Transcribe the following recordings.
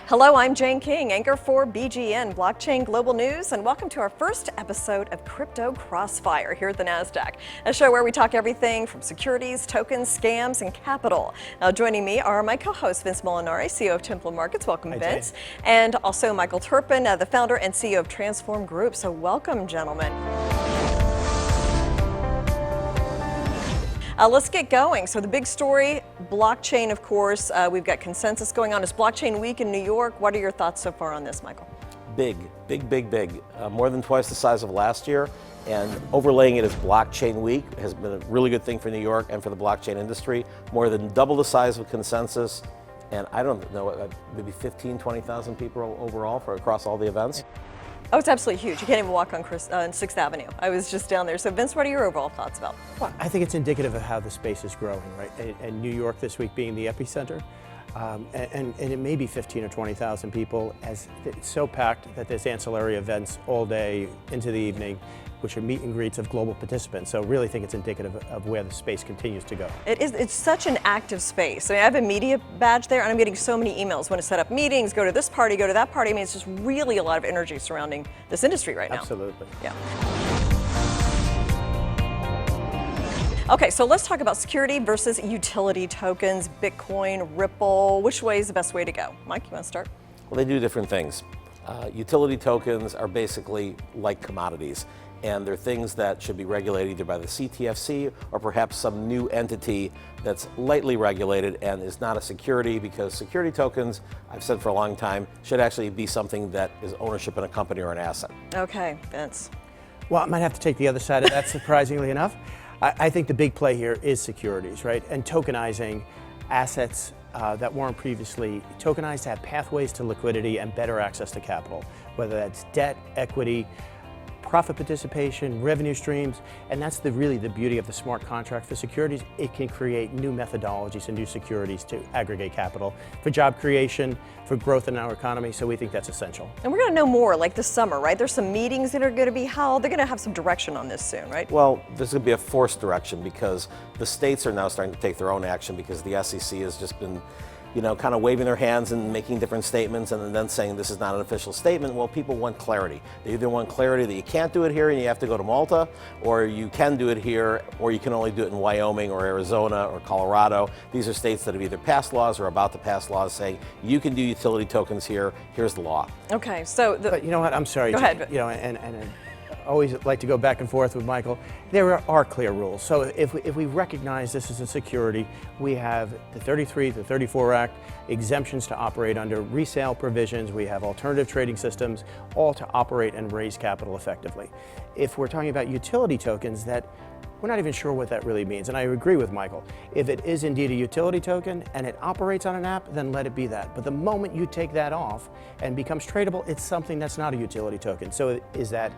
Hello, I'm Jane King, anchor for BGN, Blockchain Global News, and welcome to our first episode of Crypto Crossfire here at the NASDAQ, a show where we talk everything from securities, tokens, scams, and capital. Now, joining me are my co-hosts, Vince Molinari, CEO of Temple Markets. Welcome, Hi, Vince. Jane. And also Michael Terpin, the founder and CEO of Transform Group. So welcome, gentlemen. Let's get going. So the big story, blockchain, of course. We've got consensus going on. It's Blockchain Week in New York. What are your thoughts so far on this, Michael? Big. More than twice the size of last year. And overlaying it as Blockchain Week has been a really good thing for New York and for the blockchain industry. More than double the size of consensus. And I don't know, maybe 15, 20,000 people overall across all the events. Oh, it's absolutely huge. You can't even walk on 6th Avenue. I was just down there. So Vince, what are your overall thoughts about? Well, I think it's indicative of how the space is growing, right? And New York this week being the epicenter. And it may be 15 or 20,000 people, as it's so packed that there's ancillary events all day into the evening, which are meet and greets of global participants. So really think it's indicative of where the space continues to go. It's such an active space. I mean, I have a media badge there and I'm getting so many emails when to set up meetings, go to this party, go to that party. I mean, it's just really a lot of energy surrounding this industry right now. Absolutely. Yeah. Okay, so let's talk about security versus utility tokens, Bitcoin, Ripple. Which way is the best way to go? Mike, you want to start? Well, they do different things. Utility tokens are basically like commodities, and they're things that should be regulated either by the CTFC or perhaps some new entity that's lightly regulated and is not a security, because security tokens, I've said for a long time, should actually be something that is ownership in a company or an asset. Okay, Vince. Well, I might have to take the other side of that, surprisingly enough. I think the big play here is securities, right? And tokenizing assets that weren't previously tokenized to have pathways to liquidity and better access to capital, whether that's debt, equity, profit participation, revenue streams, and that's really the beauty of the smart contract for securities. It can create new methodologies and new securities to aggregate capital for job creation, for growth in our economy, so we think that's essential. And we're going to know more like this summer, right? There's some meetings that are going to be held. They're going to have some direction on this soon, right? Well, there's going to be a forced direction because the states are now starting to take their own action, because the SEC has just been kind of waving their hands and making different statements and then saying this is not an official statement. Well, people want clarity. They either want clarity that you can't do it here and you have to go to Malta, or you can do it here, or you can only do it in Wyoming or Arizona or Colorado. These are states that have either passed laws or about to pass laws saying you can do utility tokens here, here's the law. Okay, so But you know what, I'm sorry. Go ahead. And I always like to go back and forth with Michael. There are clear rules. So if we recognize this as a security, we have the 33, the 34 Act, exemptions to operate under resale provisions. We have alternative trading systems, all to operate and raise capital effectively. If we're talking about utility tokens, that we're not even sure what that really means. And I agree with Michael. If it is indeed a utility token and it operates on an app, then let it be that. But the moment you take that off and becomes tradable, it's something that's not a utility token. So is that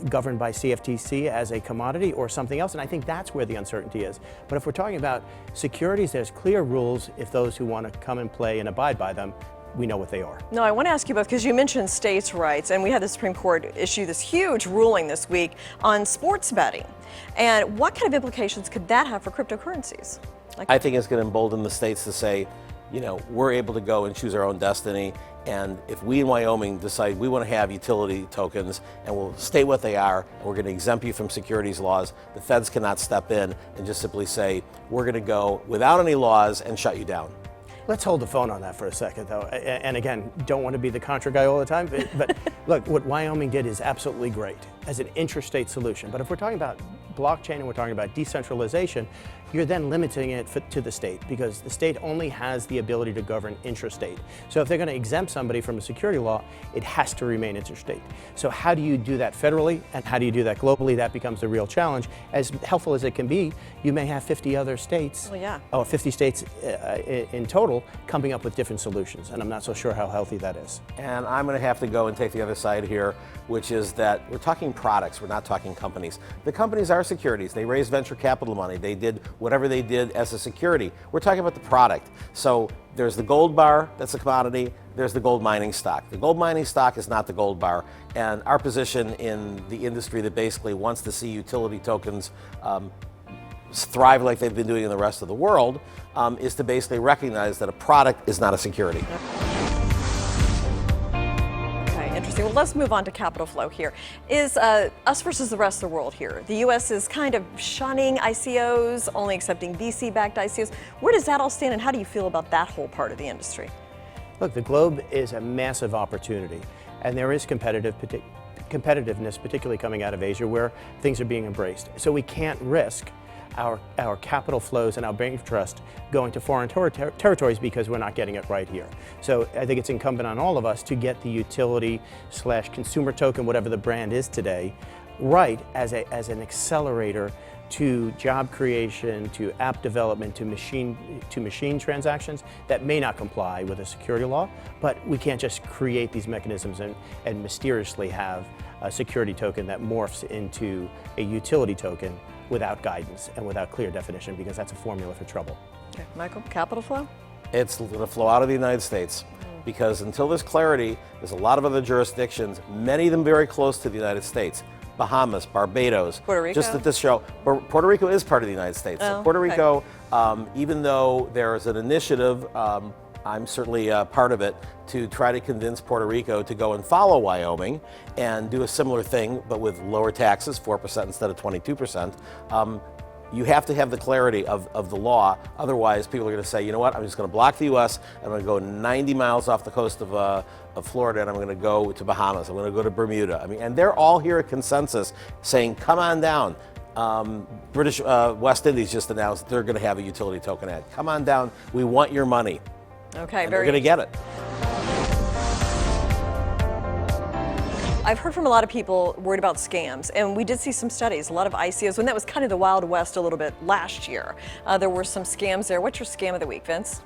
governed by CFTC as a commodity or something else? And I think that's where the uncertainty is. But if we're talking about securities, there's clear rules. If those who want to come and play and abide by them, we know what they are. No, I want to ask you both, because you mentioned states' rights, and we had the Supreme Court issue this huge ruling this week on sports betting. And what kind of implications could that have for cryptocurrencies? I think it's going to embolden the states to say, we're able to go and choose our own destiny. And if we in Wyoming decide we want to have utility tokens and we'll stay what they are, and we're going to exempt you from securities laws, the feds cannot step in and just simply say, we're going to go without any laws and shut you down. Let's hold the phone on that for a second, though. And again, don't want to be the contra guy all the time, but look, what Wyoming did is absolutely great as an intrastate solution. But if we're talking about blockchain and we're talking about decentralization, you're then limiting it to the state, because the state only has the ability to govern intrastate. So if they're going to exempt somebody from a security law, it has to remain interstate. So how do you do that federally and how do you do that globally? That becomes the real challenge. As helpful as it can be, you may have 50 other states, 50 states in total, coming up with different solutions. And I'm not so sure how healthy that is. And I'm going to have to go and take the other side here, which is that we're talking products, we're not talking companies. The companies are securities. They raised venture capital money. They did whatever they did as a security. We're talking about the product. So there's the gold bar, that's a commodity. There's the gold mining stock. The gold mining stock is not the gold bar. And our position in the industry that basically wants to see utility tokens thrive like they've been doing in the rest of the world is to basically recognize that a product is not a security. Interesting. Well, let's move on to capital flow here. Is us versus the rest of the world here? The U.S. is kind of shunning ICOs, only accepting VC-backed ICOs. Where does that all stand, and how do you feel about that whole part of the industry? Look, the globe is a massive opportunity, and there is competitiveness, particularly coming out of Asia, where things are being embraced. So we can't risk our capital flows and our bank trust going to foreign territories because we're not getting it right here. So I think it's incumbent on all of us to get the utility/consumer token, whatever the brand is today, right as an accelerator to job creation, to app development, to machine transactions that may not comply with a security law, but we can't just create these mechanisms and mysteriously have a security token that morphs into a utility token without guidance and without clear definition, because that's a formula for trouble. Okay. Michael, capital flow? It's going to flow out of the United States, because until there's clarity, there's a lot of other jurisdictions, many of them very close to the United States. Bahamas, Barbados. Puerto Rico? Just at this show, Puerto Rico is part of the United States. Oh, so Puerto okay. Rico, even though there's an initiative, I'm certainly part of it, to try to convince Puerto Rico to go and follow Wyoming and do a similar thing, but with lower taxes, 4% instead of 22%. You have to have the clarity of the law. Otherwise, people are going to say, you know what, I'm just going to block the U.S. I'm going to go 90 miles off the coast of Florida, and I'm going to go to Bahamas. I'm going to go to Bermuda. I mean, and they're all here at consensus saying, come on down. British West Indies just announced they're going to have a utility token ad. Come on down. We want your money. Okay, And they're going to get it. I've heard from a lot of people worried about scams, and we did see some studies, a lot of ICOs, when that was kind of the Wild West a little bit last year. There were some scams there. What's your scam of the week, Vince?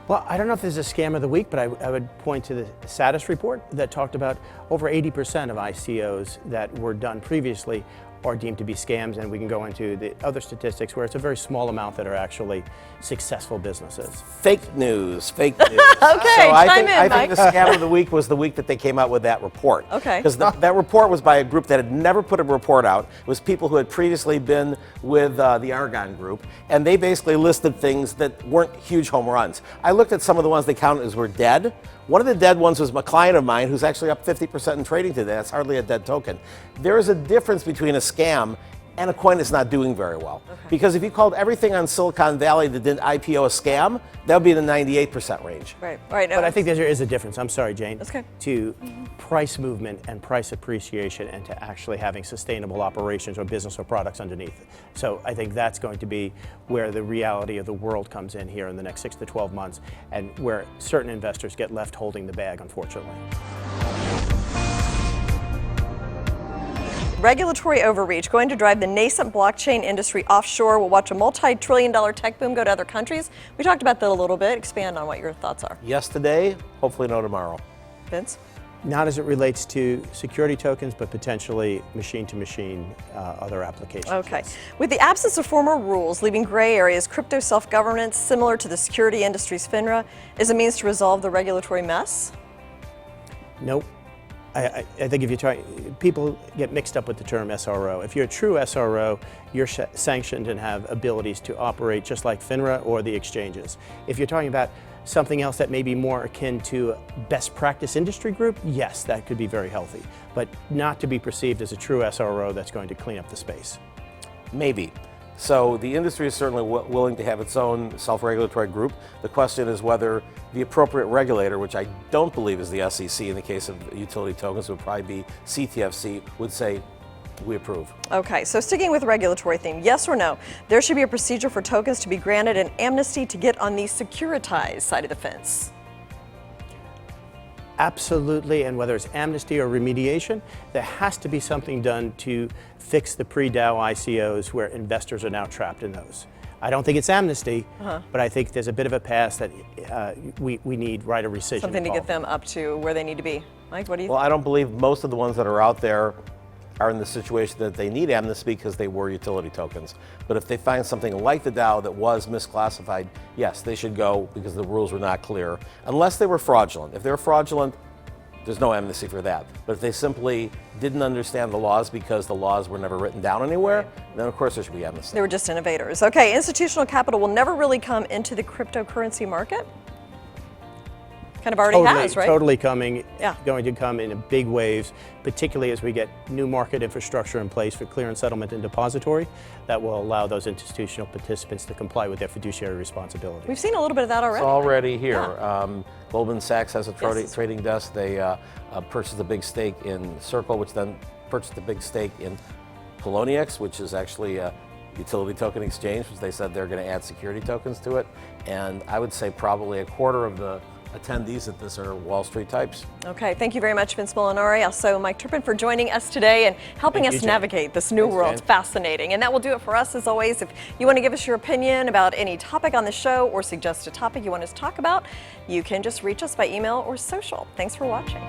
Well, I don't know if there's a scam of the week, but I would point to the SATIS report that talked about over 80% of ICOs that were done previously are deemed to be scams, and we can go into the other statistics where it's a very small amount that are actually successful businesses. Fake news, fake news. Okay, so I Mike. think the scam of the week was the week that they came out with that report. Okay. Because that report was by a group that had never put a report out. It was people who had previously been with the Argonne group, and they basically listed things that weren't huge home runs. I looked at some of the ones they counted as were dead. One of the dead ones was a client of mine who's actually up 50% in trading today. That's hardly a dead token. There is a difference between a scam and a coin that's not doing very well. Okay. Because if you called everything on Silicon Valley that didn't IPO a scam, that would be in the 98% range. Right. But I think there is a difference, I'm sorry, Jane, That's okay. to price movement and price appreciation and to actually having sustainable operations or business or products underneath. So I think that's going to be where the reality of the world comes in here in the next 6 to 12 months, and where certain investors get left holding the bag, unfortunately. Regulatory overreach going to drive the nascent blockchain industry offshore. We'll watch a multi-trillion-dollar tech boom go to other countries. We talked about that a little bit. Expand on what your thoughts are. Yes today, hopefully no tomorrow. Vince? Not as it relates to security tokens, but potentially machine-to-machine other applications. Okay. Yes. With the absence of formal rules leaving gray areas, crypto self-governance, similar to the security industry's FINRA, is a means to resolve the regulatory mess? Nope. I think if you try, people get mixed up with the term SRO. If you're a true SRO, you're sanctioned and have abilities to operate just like FINRA or the exchanges. If you're talking about something else that may be more akin to a best practice industry group, yes, that could be very healthy, but not to be perceived as a true SRO that's going to clean up the space. Maybe. So the industry is certainly willing to have its own self-regulatory group. The question is whether the appropriate regulator, which I don't believe is the SEC in the case of utility tokens, would probably be CTFC, would say, we approve. Okay, so sticking with regulatory theme, yes or no, there should be a procedure for tokens to be granted an amnesty to get on the securitized side of the fence. Absolutely, and whether it's amnesty or remediation, there has to be something done to fix the pre-DAO ICOs where investors are now trapped in those. I don't think it's amnesty, but I think there's a bit of a pass that we need right of rescission. Something to get them up to where they need to be. Mike, what do you Well, think? I don't believe most of the ones that are out there are in the situation that they need amnesty because they were utility tokens. But if they find something like the DAO that was misclassified, yes, they should go because the rules were not clear, unless they were fraudulent. If they're fraudulent, there's no amnesty for that. But if they simply didn't understand the laws because the laws were never written down anywhere, then of course there should be amnesty. They were just innovators. Okay, institutional capital will never really come into the cryptocurrency market? kind of already has, right? Totally coming, Yeah. going to come in big waves, particularly as we get new market infrastructure in place for clearance, settlement, and depository that will allow those institutional participants to comply with their fiduciary responsibilities. We've seen a little bit of that already. It's already here. Yeah. Goldman Sachs has a Yes. trading desk. They purchased a big stake in Circle, which then purchased a big stake in Poloniex, which is actually a utility token exchange, which they said they're going to add security tokens to it. And I would say probably a quarter of the attendees at this are Wall Street types. Okay, thank you very much, Vince Molinari. Also, Mike Terpin for joining us today and helping Thank us you, Jen. navigate this new Thanks, world. Jen. Fascinating. And that will do it for us as always. If you want to give us your opinion about any topic on the show or suggest a topic you want us to talk about, you can just reach us by email or social. Thanks for watching.